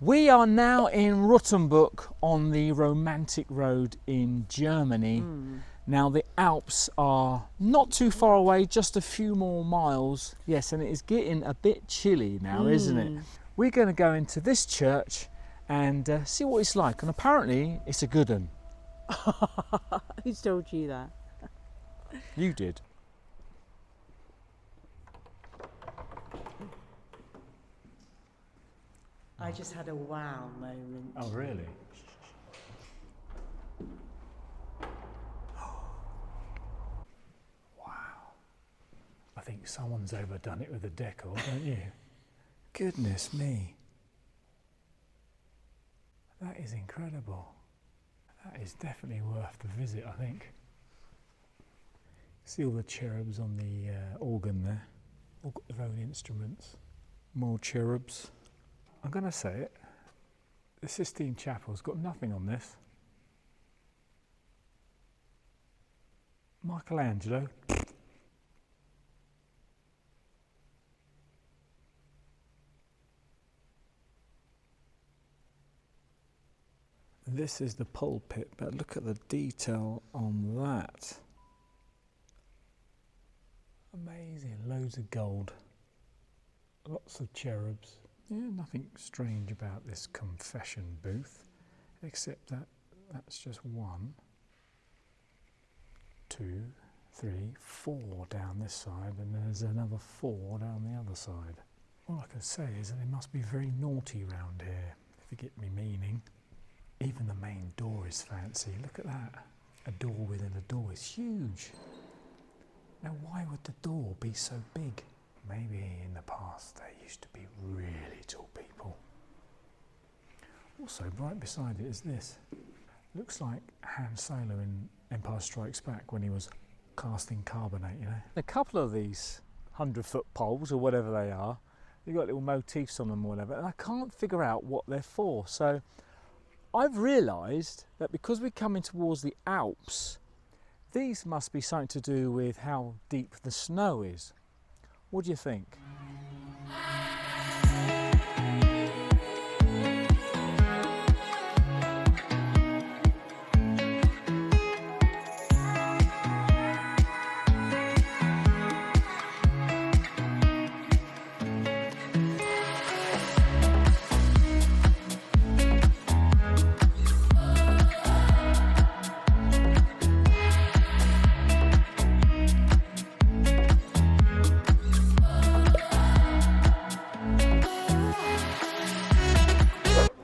We are now in Rottenbuch on the romantic road in Germany. Now the Alps are not too far away, just a few more miles. Yes, and it is getting a bit chilly now, isn't it? We're going to go into this church and see what it's like, and apparently it's a good one. Who's told you that? You did. I just had a wow moment. Oh, really? Wow. I think someone's overdone it with the decor, don't you? Goodness me. That is incredible. That is definitely worth the visit, I think. See all the cherubs on the organ there. All got their own instruments. More cherubs. I'm going to say it, the Sistine Chapel's got nothing on this. Michelangelo. This is the pulpit, but look at the detail on that. Amazing, loads of gold. Lots of cherubs. Yeah, nothing strange about this confession booth, except that that's just 1, 2, 3, 4 down this side, and there's another 4 down the other side. All I can say is that it must be very naughty round here, if you get me meaning. Even the main door is fancy. Look at that. A door within a door is huge. Now, why would the door be so big? Maybe in the past they used to be really tall people. Also, right beside it is this. Looks like Han Solo in Empire Strikes Back when he was casting carbonate, you know. A couple of these 100-foot poles, or whatever they are, they've got little motifs on them or whatever, and I can't figure out what they're for. So I've realised that because we're coming towards the Alps, these must be something to do with how deep the snow is. What do you think?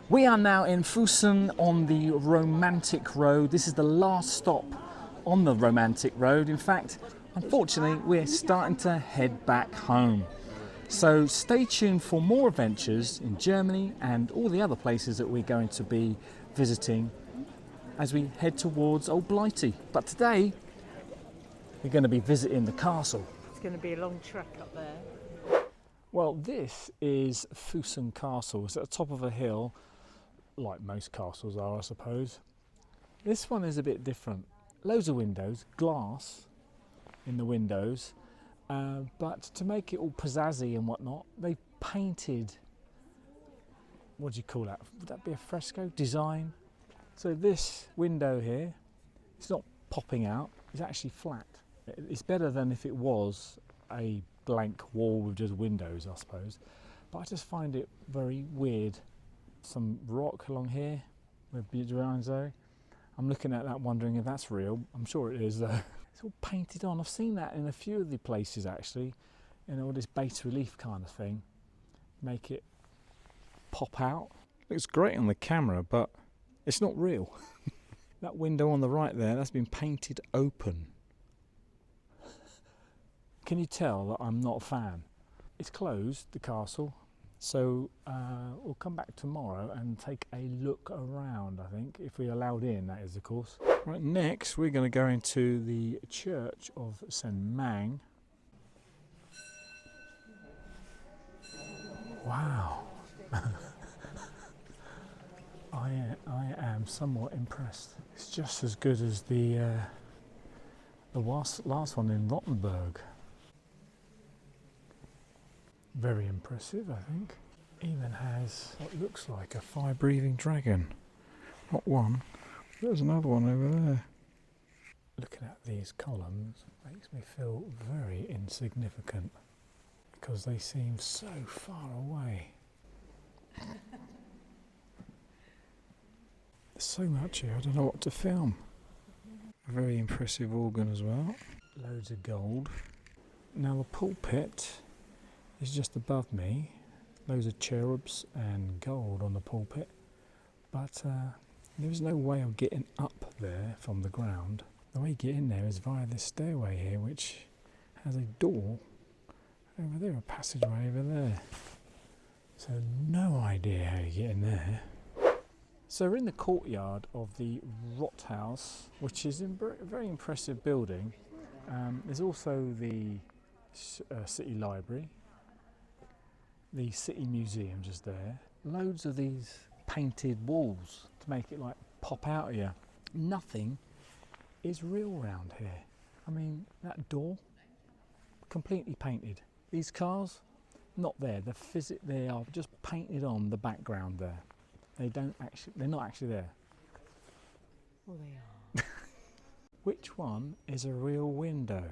We are now in Füssen on the romantic road. This is the last stop on the romantic road. In fact, unfortunately, we're starting to head back home. So stay tuned for more adventures in Germany and all the other places that we're going to be visiting as we head towards Old Blighty. But today, we're going to be visiting the castle. It's going to be a long trek up there. Well, this is Füssen Castle. It's at the top of a hill, like most castles are, I suppose. This one is a bit different. Loads of windows, glass in the windows, but to make it all pizzazzy and whatnot, they painted, what do you call that? Would that be a fresco design? So this window here, it's not popping out, it's actually flat. It's better than if it was a blank wall with just windows, I suppose. But I just find it very weird. Some rock along here with Bidranzo. I'm looking at that wondering if that's real. I'm sure it is though. It's all painted on. I've seen that in a few of the places actually. You know, all this bas relief kind of thing. Make it pop out. Looks great on the camera, but it's not real. That window on the right there, that's been painted open. Can you tell that I'm not a fan? It's closed, the castle. So we'll come back tomorrow and take a look around, I think, if we're allowed in, that is, of course. Right, next we're going to go into the church of St. Mang. Wow. I am somewhat impressed. It's just as good as the last one in Rottenburg. Very impressive, I think. Even has what looks like a fire-breathing dragon. Not one, there's another one over there. Looking at these columns makes me feel very insignificant because they seem so far away. There's so much here, I don't know what to film. A very impressive organ as well. Loads of gold. Now the pulpit is just above me. Loads of cherubs and gold on the pulpit. But there's no way of getting up there from the ground. The way you get in there is via this stairway here, which has a door over there, a passageway over there. So no idea how you get in there. So we're in the courtyard of the Rothaus, which is a very impressive building. There's also the city library, the city museum just there. Loads of these painted walls to make it like pop out of you. Nothing is real round here. I mean, that door, completely painted. These cars, not there. They are just painted on the background there. They're not actually there. Well, they are. Which one is a real window?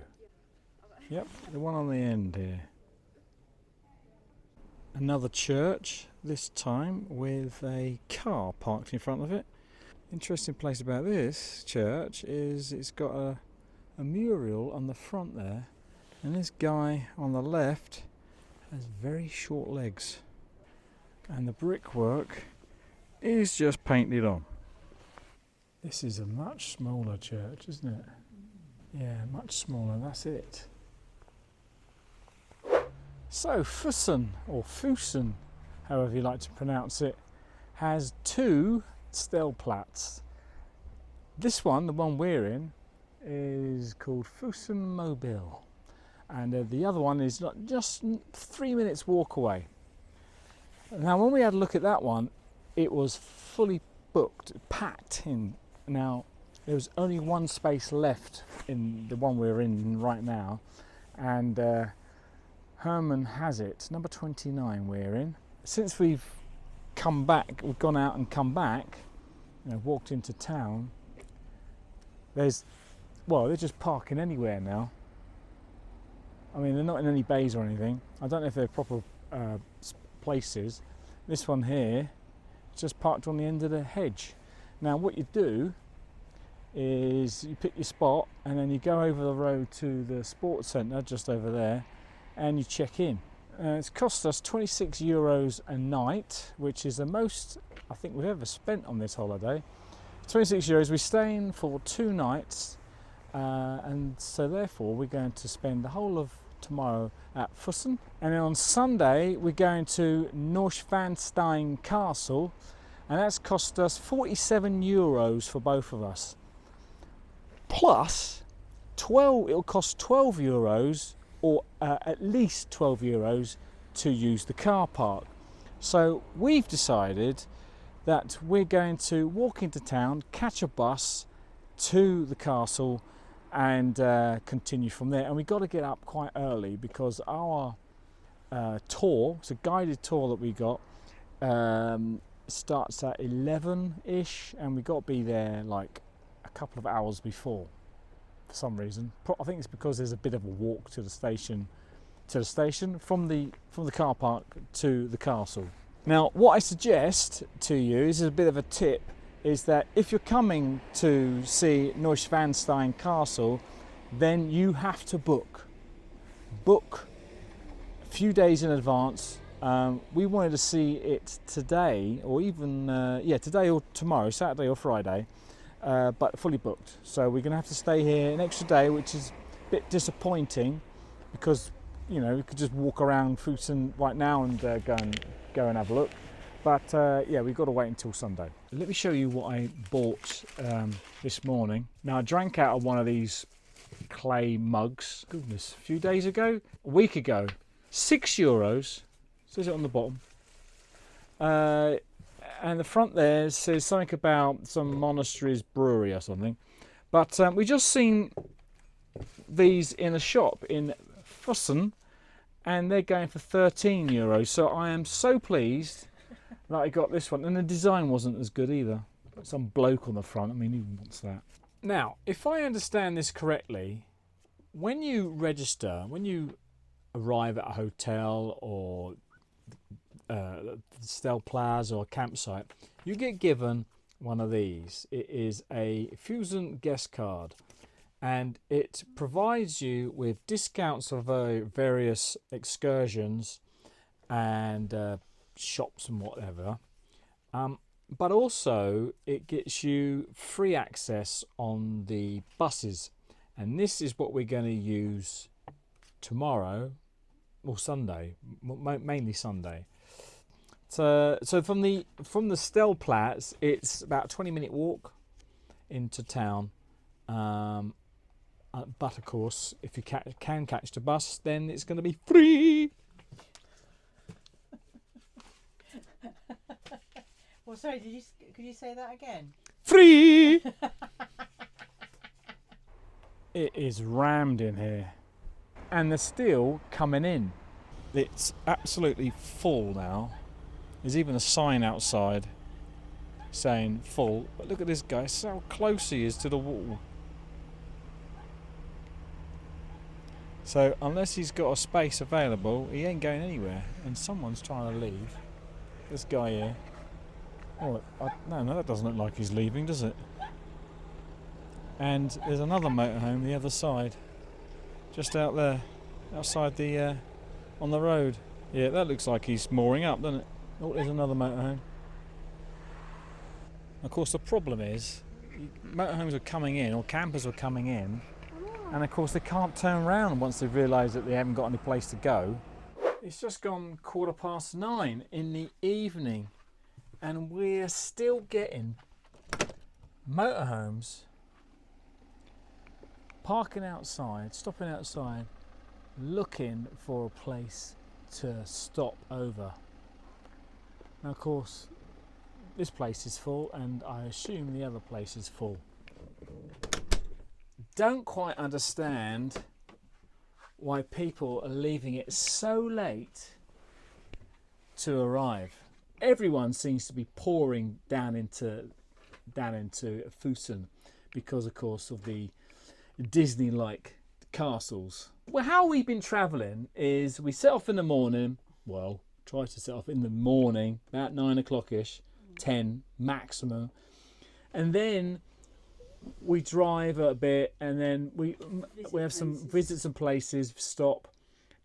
Yep, the one on the end here. Another church, this time with a car parked in front of it. Interesting place about this church is it's got a mural on the front there, and this guy on the left has very short legs, and the brickwork is just painted on. This is a much smaller church, isn't it? Yeah, much smaller, that's it. So Füssen, or Füssen, however you like to pronounce it, has two Stellplatz. This one, the one we're in, is called Füssen Mobile, and the other one is just 3 minutes walk away. Now when we had a look at that one, it was fully booked, packed in. Now there was only one space left in the one we're in right now, and Herman has it, number 29 we're in. Since we've come back, we've gone out and come back, walked into town, they're just parking anywhere now. I mean, they're not in any bays or anything. I don't know if they're proper places. This one here, just parked on the end of the hedge. Now what you do is you pick your spot and then you go over the road to the sports centre just over there and you check in. It's cost us €26 a night, which is the most I think we've ever spent on this holiday. €26. We're staying for 2 nights, and so therefore we're going to spend the whole of tomorrow at Füssen, and then on Sunday we're going to Neuschwanstein Castle, and that's cost us €47 for both of us. Plus it'll cost €12 or at least €12 to use the car park. So we've decided that we're going to walk into town, catch a bus to the castle and continue from there. And we've got to get up quite early because our tour, it's a guided tour that we got, starts at 11ish, and we've got to be there like a couple of hours before for some reason. I think it's because there's a bit of a walk to the station from the car park to the castle. Now what I suggest to you, this is a bit of a tip, is that if you're coming to see Neuschwanstein Castle, then you have to book a few days in advance. We wanted to see it today, or even today or tomorrow, Saturday or Friday, but fully booked. So we're going to have to stay here an extra day, which is a bit disappointing because we could just walk around Füssen right now and go and have a look. But we've got to wait until Sunday. Let me show you what I bought this morning. Now I drank out of one of these clay mugs, goodness, a few days ago, a week ago. €6, says it on the bottom. And the front there says something about some monastery's brewery or something. But we just seen these in a shop in Füssen, and they're going for €13. So I am so pleased that I got this one, and the design wasn't as good either. Some bloke on the front, I mean, who wants that? Now, if I understand this correctly, when you register, when you arrive at a hotel or Stel Plaza or a campsite, you get given one of these. It is a Füssen guest card, and it provides you with discounts of various excursions and shops and whatever, but also it gets you free access on the buses, and this is what we're going to use tomorrow or Sunday, mainly Sunday. So from the Stellplatz, it's about a 20-minute walk into town. But of course, if you can catch the bus, then it's going to be free. Well, sorry, could you say that again? Free! It is rammed in here. And they're still coming in. It's absolutely full now. There's even a sign outside saying full. But look at this guy, see how close he is to the wall. So unless he's got a space available, he ain't going anywhere. And someone's trying to leave. This guy here. Oh, no, that doesn't look like he's leaving, does it? And there's another motorhome the other side, just out there, outside the on the road. Yeah, that looks like he's mooring up, doesn't it? Oh, there's another motorhome. Of course, the problem is motorhomes are coming in, or campers are coming in, and of course they can't turn around once they've realised that they haven't got any place to go. It's just gone 9:15 in the evening, and we're still getting motorhomes parking outside, stopping outside, looking for a place to stop over. Now, of course, this place is full, and I assume the other place is full. Don't quite understand why people are leaving it so late to arrive. Everyone seems to be pouring down into Füssen because, of course, of the Disney-like castles. Well, how we've been travelling is we set off in the morning. Well, try to set off in the morning, about 9 o'clock-ish, 10 maximum, and then we drive a bit, and then we have some visits and places, stop,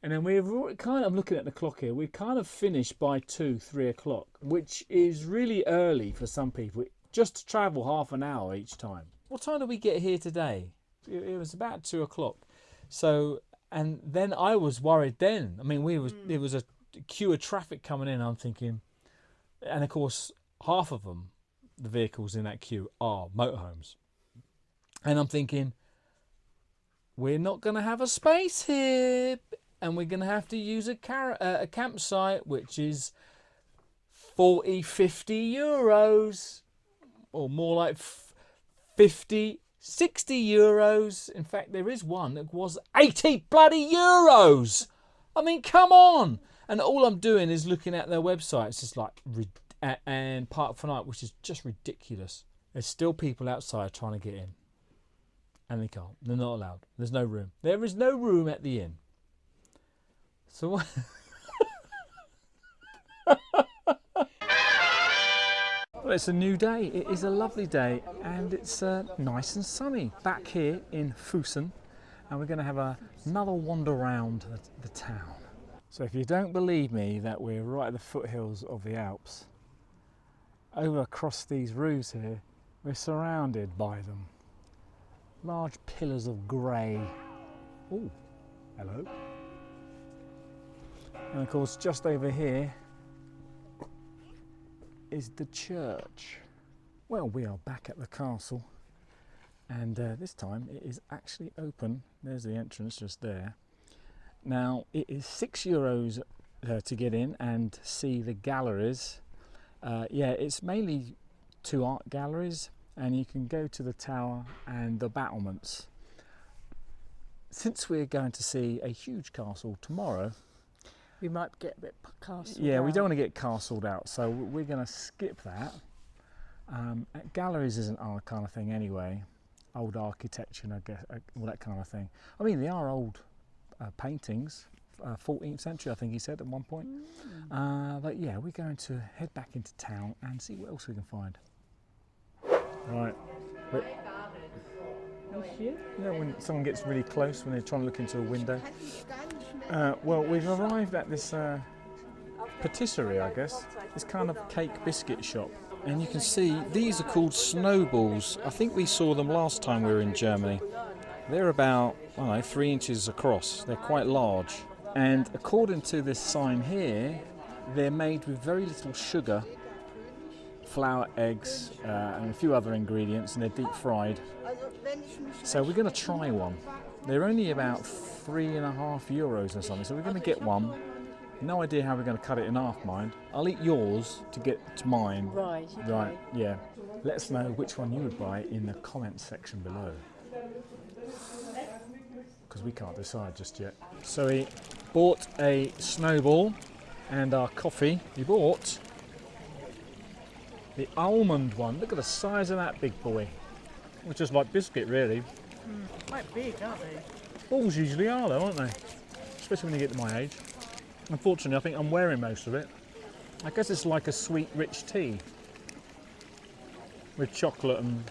and then we're kind of looking at the clock here. We kind of finish by 2-3 o'clock, which is really early for some people, just to travel half an hour each time. What time did we get here today? It was about 2 o'clock. So, and then I was worried then. I mean, there was a queue of traffic coming in. I'm thinking, and of course, half of them, the vehicles in that queue, are motorhomes. And I'm thinking, we're not going to have a space here, and we're going to have to use a campsite, which is 40-50 euros, or more like 50-60 euros. In fact, there is one that was 80 bloody euros. I mean, come on. And all I'm doing is looking at their website. It's just like, and Park for Night, which is just ridiculous. There's still people outside trying to get in, and they can't. They're not allowed. There's no room. There is no room at the inn. So what? Well, it's a new day. It is a lovely day, and it's nice and sunny back here in Füssen, and we're going to have another wander around the town. So if you don't believe me that we're right at the foothills of the Alps, over across these roofs here, we're surrounded by them. Large pillars of grey. Oh, hello. And of course, just over here is the church. Well, we are back at the castle, and this time it is actually open. There's the entrance just there. Now, it is €6 to get in and see the galleries. Yeah, it's mainly 2 art galleries, and you can go to the tower and the battlements. Since we're going to see a huge castle tomorrow, We might get a bit castled Yeah, we out. don't want to get castled out, so we're going to skip that. Galleries isn't our kind of thing anyway. Old architecture and I guess all that kind of thing. I mean, they are old paintings, 14th century, I think he said at one point. But yeah, we're going to head back into town and see what else we can find. Right. You know when someone gets really close when they're trying to look into a window? Well, we've arrived at this patisserie, I guess. This kind of cake biscuit shop. And you can see these are called snowballs. I think we saw them last time we were in Germany. They're about, I don't know, 3 inches across. They're quite large. And according to this sign here, they're made with very little sugar, flour, eggs, and a few other ingredients, and they're deep fried. So we're going to try one. They're only about €3.50 or something, so we're going to get one. No idea how we're going to cut it in half, mind. I'll eat yours to get to mine. Right. Okay. Right, yeah. Let us know which one you would buy in the comments section below. Because we can't decide just yet. So we bought a snowball and our coffee. We bought the almond one. Look at the size of that big boy. It's just like biscuit, really. Quite big, aren't they? Balls usually are, though, aren't they? Especially when you get to my age. Unfortunately, I think I'm wearing most of it. I guess it's like a sweet, rich tea with chocolate and.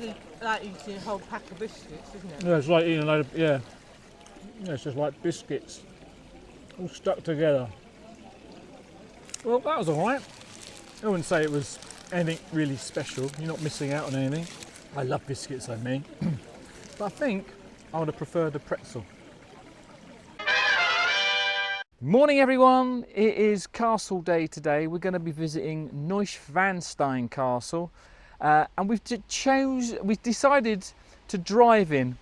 It's like eating a whole pack of biscuits, isn't it? Yeah, it's like eating a load of. Yeah, it's just like biscuits, all stuck together. Well, that was all right. I wouldn't say it was anything really special. You're not missing out on anything. I love biscuits, I mean. But I think I would have preferred a pretzel. Morning everyone, it is Castle Day today. We're going to be visiting Neuschwanstein Castle and we've decided to drive in.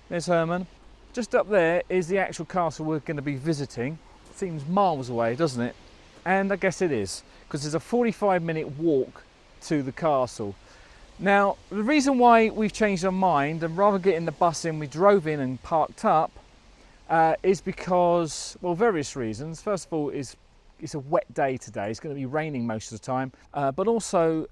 There's Herman. Just up there is the actual castle we're going to be visiting. It seems miles away, doesn't it? And I guess it is, because there's a 45-minute walk to the castle. Now, the reason why we've changed our mind and rather getting the bus in, we drove in and parked up is because, well, various reasons. First of all, it's a wet day today. It's going to be raining most of the time. But also,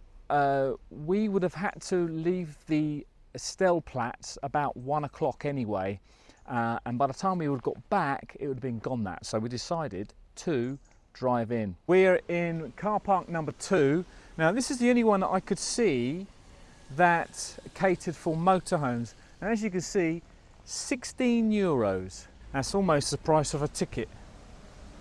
we would have had to leave the Stellplatz about 1 o'clock anyway. And by the time we would have got back, it would have been gone that. So we decided to drive in. We're in car park number 2. Now, this is the only one that I could see that catered for motorhomes. And as you can see, €16. That's almost the price of a ticket.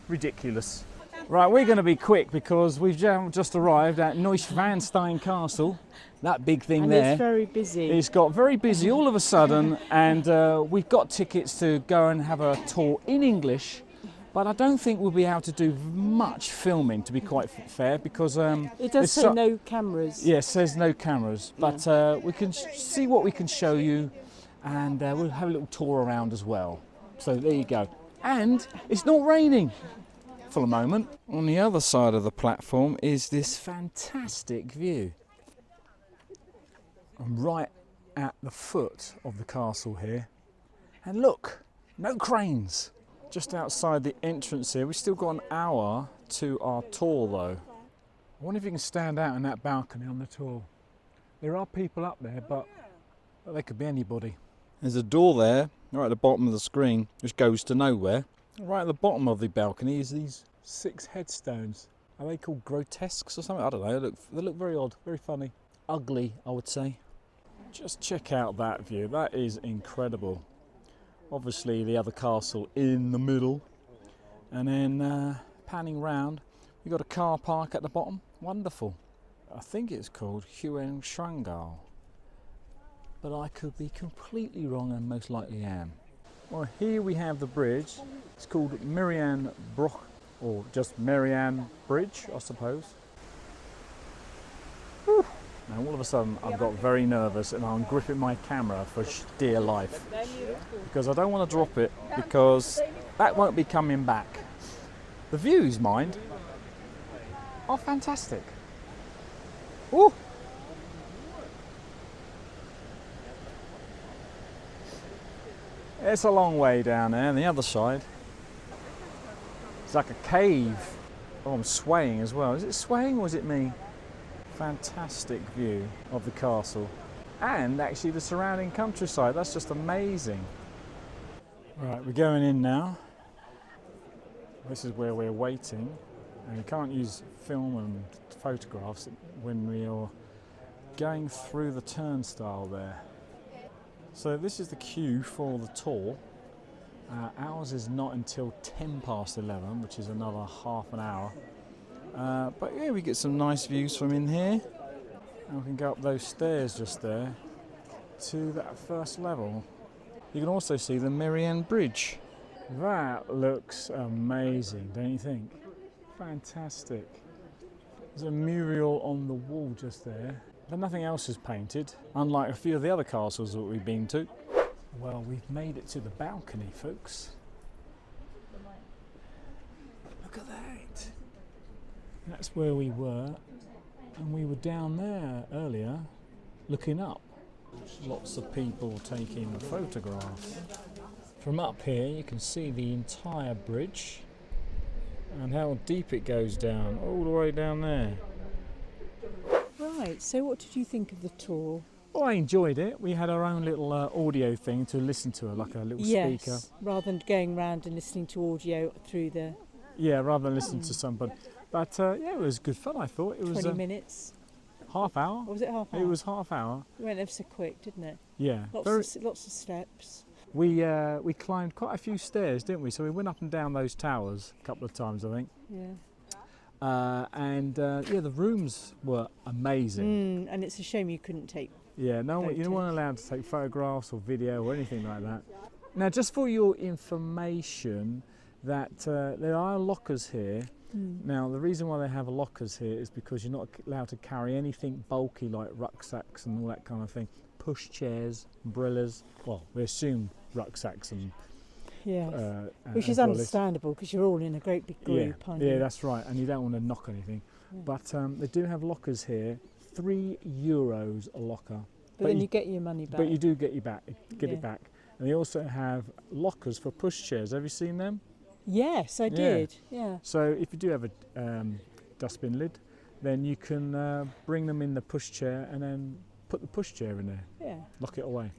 Ridiculous. Right, we're going to be quick because we've just arrived at Neuschwanstein Castle. That big thing And there. it's very busy. It's got very busy all of a sudden, and we've got tickets to go and have a tour in English. But I don't think we'll be able to do much filming, to be quite fair, because It does say no cameras. Yes, says no cameras, but we can see what we can show you, and we'll have a little tour around as well. So there you go. And it's not raining for the moment. On the other side of the platform is this fantastic view. I'm right at the foot of the castle here. And look, no cranes. Just outside the entrance here. We've still got an hour to our tour though. I wonder if you can stand out in that balcony on the tour. There are people up there, but they could be anybody. There's a door there, right at the bottom of the screen, which goes to nowhere. Right at the bottom of the balcony is these 6 headstones. Are they called grotesques or something? I don't know. They look very odd, very funny. Ugly, I would say. Just check out that view. That is incredible. Obviously the other castle in the middle. And then panning round, we've got a car park at the bottom. Wonderful. I think it's called HEAVING, but I could be completely wrong and most likely am. Well, here we have the bridge. It's called Marianne Broch, or just Marianne Bridge, I suppose. Whew. Now all of a sudden I've got very nervous and I'm gripping my camera for dear life because I don't want to drop it because that won't be coming back. The views, mind, are fantastic. Ooh. It's a long way down there on the other side. It's like a cave. Oh, I'm swaying as well. Is it swaying or is it me? Fantastic view of the castle. And actually the surrounding countryside. That's just amazing. Right, we're going in now. This is where we're waiting. And you can't use film and photographs when we are going through the turnstile there. So this is the queue for the tour. Ours is not until 11:10, which is another half an hour. But yeah, we get some nice views from in here. And we can go up those stairs just there to that first level. You can also see the Merian Bridge. That looks amazing, don't you think? Fantastic. There's a mural on the wall just there, but nothing else is painted, unlike a few of the other castles that we've been to. Well, we've made it to the balcony, folks. Look at that. That's where we were, and we were down there earlier looking up. Lots of people taking photographs. From up here you can see the entire bridge and how deep it goes down, all the way down there. Right, so what did you think of the tour? Well, I enjoyed it. We had our own little audio thing to listen to, like a little speaker. Yes, rather than going round and listening to audio through the... Yeah, rather than listening to somebody. But yeah, it was good fun, I thought. It was 20 minutes. Half hour. Or was it half hour? It was half hour. It went ever so quick, didn't it? Yeah. Lots of steps. We climbed quite a few stairs, didn't we? So we went up and down those towers a couple of times, I think. Yeah. Yeah, the rooms were amazing. And it's a shame you couldn't take... Yeah, no, you weren't allowed to take photographs or video or anything like that. Now, just for your information, that there are lockers here. Now, the reason why they have lockers here is because you're not allowed to carry anything bulky like rucksacks and all that kind of thing. Push chairs, umbrellas. Well, we assume rucksacks and... Yeah, which is understandable because you're all in a great big group, aren't you? Yeah, that's right, and you don't want to knock anything. Yeah. But they do have lockers here, €3 a locker. But then you get your money back. But you do get it back. And they also have lockers for pushchairs. Have you seen them? Yes, I did. Yeah. So if you do have a dustbin lid, then you can bring them in the pushchair and then put the pushchair in there. Yeah. Lock it away.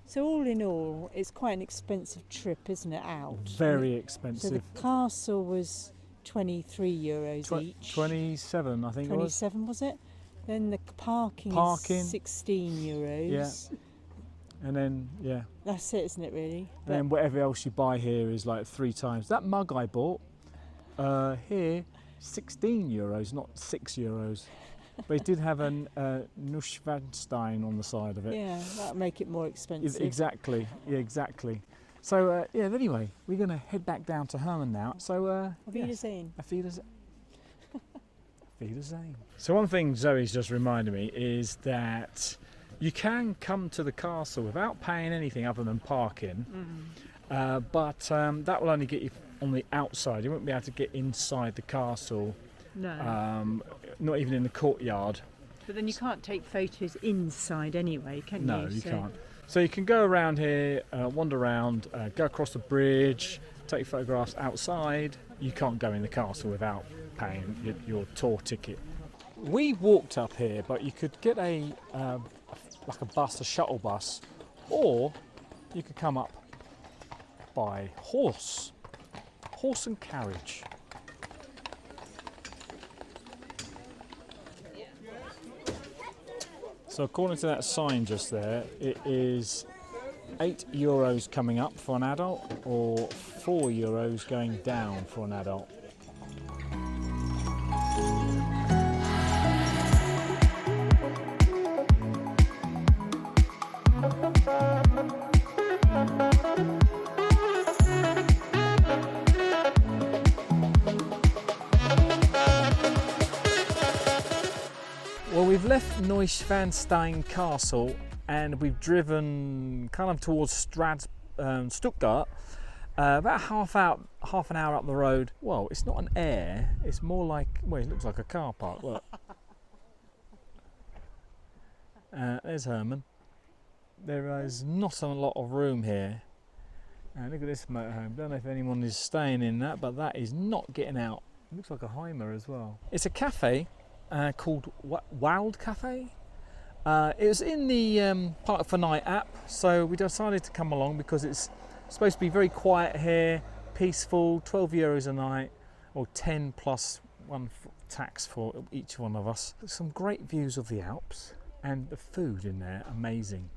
So all in all, it's quite an expensive trip, isn't it, out? Very expensive. So the castle was €23 each. 27, I think it was. 27, was it? Then the parking is €16. Yeah. And then, yeah. That's it, isn't it, really? And then whatever else you buy here is like 3 times. That mug I bought here, €16, not €6. But it did have a Neuschwanstein on the side of it. Yeah, that would make it more expensive. Exactly, yeah, exactly. So, yeah, anyway, we're going to head back down to Herman now. So, Auf Wiedersehen. Auf Wiedersehen. Wiedersehen. So one thing Zoe's just reminded me is that you can come to the castle without paying anything other than parking, but that will only get you on the outside. You won't be able to get inside the castle. No. Not even in the courtyard. But then you can't take photos inside anyway, can you? No, you can't. So you can go around here, wander around, go across the bridge, take photographs outside. You can't go in the castle without paying your tour ticket. We walked up here, but you could get like a bus, a shuttle bus, or you could come up by horse and carriage. So according to that sign just there, it is €8 coming up for an adult or €4 going down for an adult. Well, we've left Neuschwanstein Castle and we've driven kind of towards Stuttgart, about half an hour up the road. Well, it's not an air, it's more like, well, it looks like a car park, look. There's Herman. There is not a lot of room here And look at this motorhome. Don't know if anyone is staying in that, but that is not getting out. It looks like a Heimer as well. It's a cafe called Wild Cafe. It was in the Park for Night app, so we decided to come along because it's supposed to be very quiet here, peaceful, €12 a night, or 10 plus one tax for each one of us. Some great views of the Alps, and the food in there, amazing.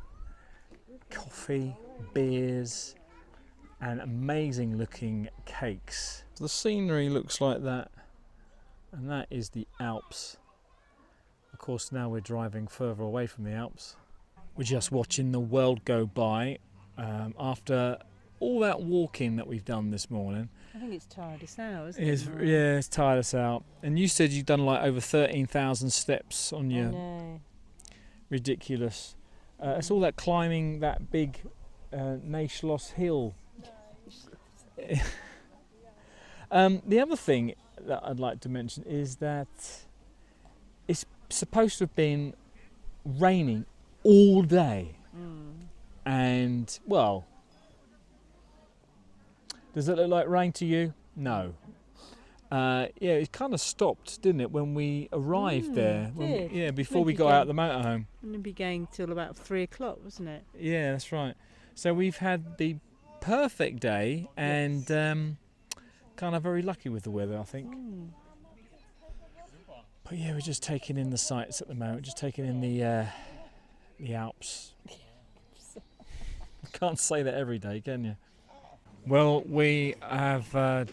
Coffee, beers, and amazing looking cakes. The scenery looks like that, and that is the Alps. Of course, now we're driving further away from the Alps. We're just watching the world go by after all that walking that we've done this morning. I think it's tired us out, isn't it? Yeah, it's tired us out. And you said you've done like over 13,000 steps on your... I know. Ridiculous. It's all that climbing that big Neuschwanstein hill. The other thing that I'd like to mention is that it's supposed to have been raining all day. And, well, does it look like rain to you? No. Yeah, it kind of stopped, didn't it, when we arrived there? Before we got out the motorhome. And it'd be going till about 3 o'clock, wasn't it? Yeah, that's right. So we've had the perfect day, and kind of very lucky with the weather, I think. But yeah, we're just taking in the sights at the moment, just taking in the Alps. Can't say that every day, can you? Well, we have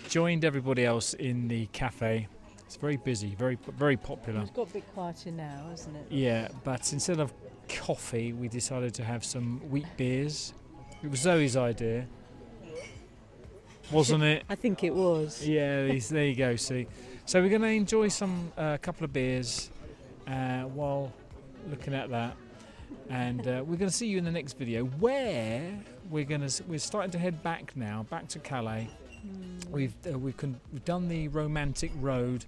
joined everybody else in the cafe. It's very busy, very popular. It's got a bit quieter now, hasn't it? Yeah, but instead of coffee, we decided to have some wheat beers. It was Zoe's idea, wasn't it? I think it was. Yeah, there you go, see. So we're going to enjoy some couple of beers while looking at that. And we're going to see you in the next video where we're starting to head back now, back to Calais. We've done the romantic road,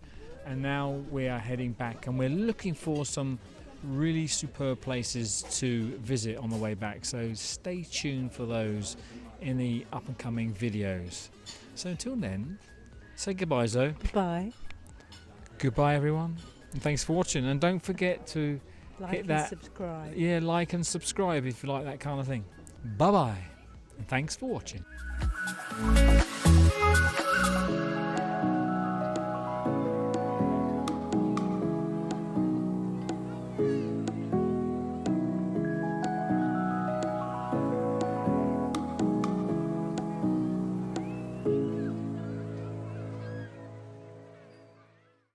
and now we are heading back, and we're looking for some really superb places to visit on the way back. So stay tuned for those in the up and coming videos. So until then, say goodbye, Zoe. Bye. Goodbye, everyone, and thanks for watching. And don't forget to hit that subscribe. Yeah, like and subscribe if you like that kind of thing. Bye bye, and thanks for watching.